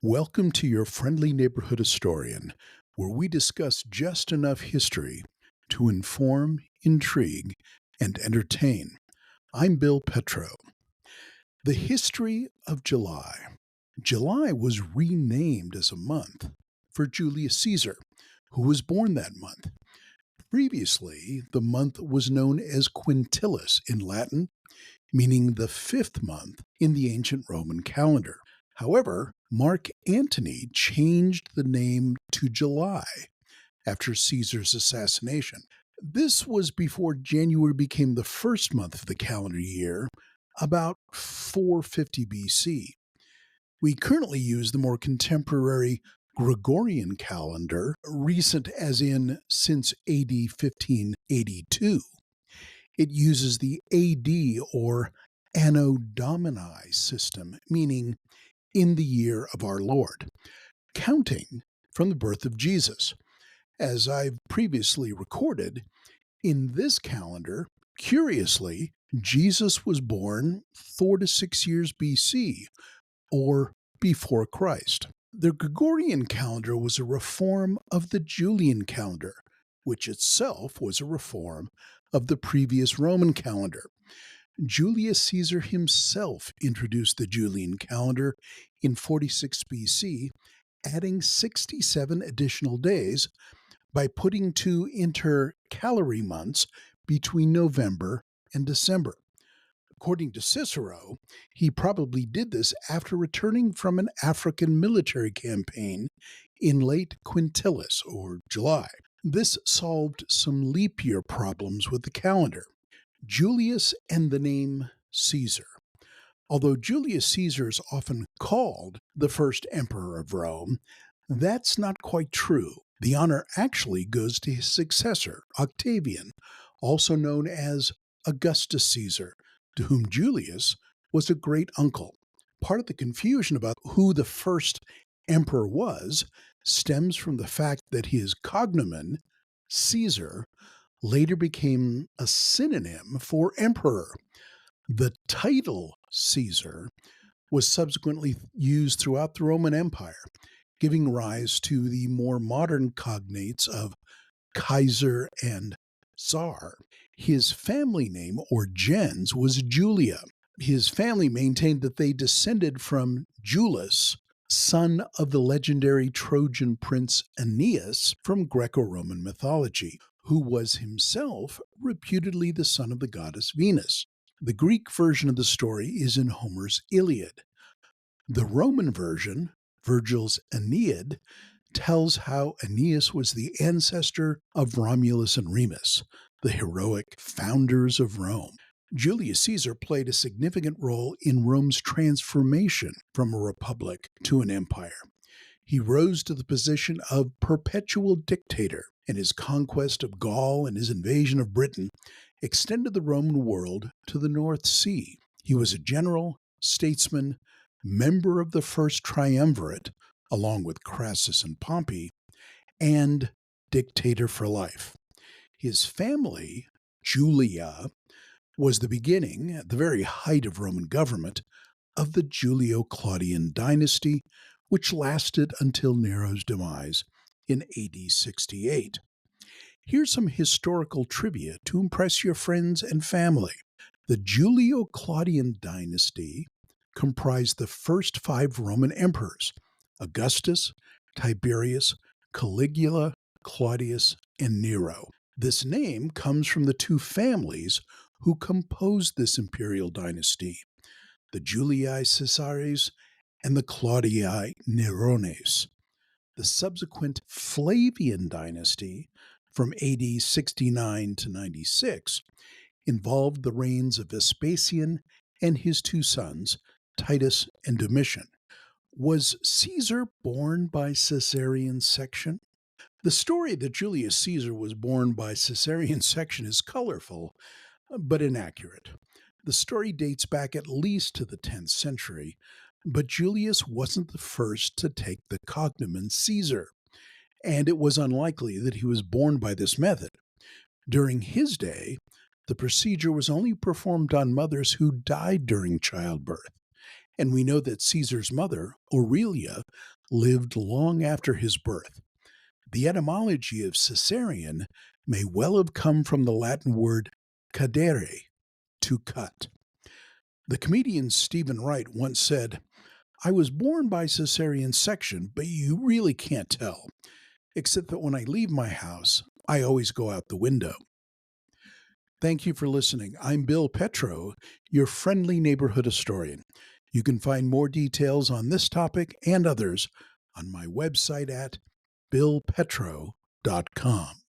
Welcome to your friendly neighborhood historian, where we discuss just enough history to inform, intrigue, and entertain. I'm Bill Petro. The history of July. July was renamed as a month for Julius Caesar, who was born that month. Previously, the month was known as Quintilis in Latin, meaning the fifth month in the ancient Roman calendar. However, Mark Antony changed the name to July after Caesar's assassination. This was before January became the first month of the calendar year, about 450 BC. We currently use the more contemporary Gregorian calendar, recent as in since AD 1582. It uses the AD or Anno Domini system, meaning in the year of our Lord, counting from the birth of Jesus. As I've previously recorded, in this calendar, curiously, Jesus was born 4 to 6 years BC, or before Christ. The Gregorian calendar was a reform of the Julian calendar, which itself was a reform of the previous Roman calendar. Julius Caesar himself introduced the Julian calendar in 46 BC, adding 67 additional days by putting two intercalary months between November and December. According to Cicero, he probably did this after returning from an African military campaign in late Quintilis, or July. This solved some leap year problems with the calendar. Julius and the name Caesar. Although Julius Caesar is often called the first emperor of Rome, that's not quite true. The honor actually goes to his successor, Octavian, also known as Augustus Caesar, to whom Julius was a great uncle. Part of the confusion about who the first emperor was stems from the fact that his cognomen, Caesar, later became a synonym for emperor. The title Caesar was subsequently used throughout the Roman Empire, giving rise to the more modern cognates of Kaiser and Tsar. His family name, or gens, was Julia. His family maintained that they descended from Jullus, son of the legendary Trojan prince Aeneas from Greco-Roman mythology, who was himself reputedly the son of the goddess Venus. The Greek version of the story is in Homer's Iliad. The Roman version, Virgil's Aeneid, tells how Aeneas was the ancestor of Romulus and Remus, the heroic founders of Rome. Julius Caesar played a significant role in Rome's transformation from a republic to an empire. He rose to the position of perpetual dictator, and his conquest of Gaul and his invasion of Britain extended the Roman world to the North Sea. He was a general, statesman, member of the First Triumvirate, along with Crassus and Pompey, and dictator for life. His family, Julia, was the beginning, at the very height of Roman government, of the Julio-Claudian dynasty, which lasted until Nero's demise in AD 68. Here's some historical trivia to impress your friends and family. The Julio-Claudian dynasty comprised the first 5 Roman emperors: Augustus, Tiberius, Caligula, Claudius, and Nero. This name comes from the 2 families who composed this imperial dynasty, the Julii Caesares and the Claudii Nerones. The subsequent Flavian dynasty, from AD 69 to 96, involved the reigns of Vespasian and his 2 sons, Titus and Domitian. Was Caesar born by Caesarean section? The story that Julius Caesar was born by Caesarean section is colorful, but inaccurate. The story dates back at least to the 10th century, but Julius wasn't the first to take the cognomen Caesar, and it was unlikely that he was born by this method. During his day, the procedure was only performed on mothers who died during childbirth, And we know that Caesar's mother, Aurelia, lived long after his birth. The etymology of Caesarion may well have come from the Latin word cadere, to cut. The comedian Stephen Wright once said, "I was born by cesarean section, but you really can't tell, except that when I leave my house, I always go out the window." Thank you for listening. I'm Bill Petro, your friendly neighborhood historian. You can find more details on this topic and others on my website at billpetro.com.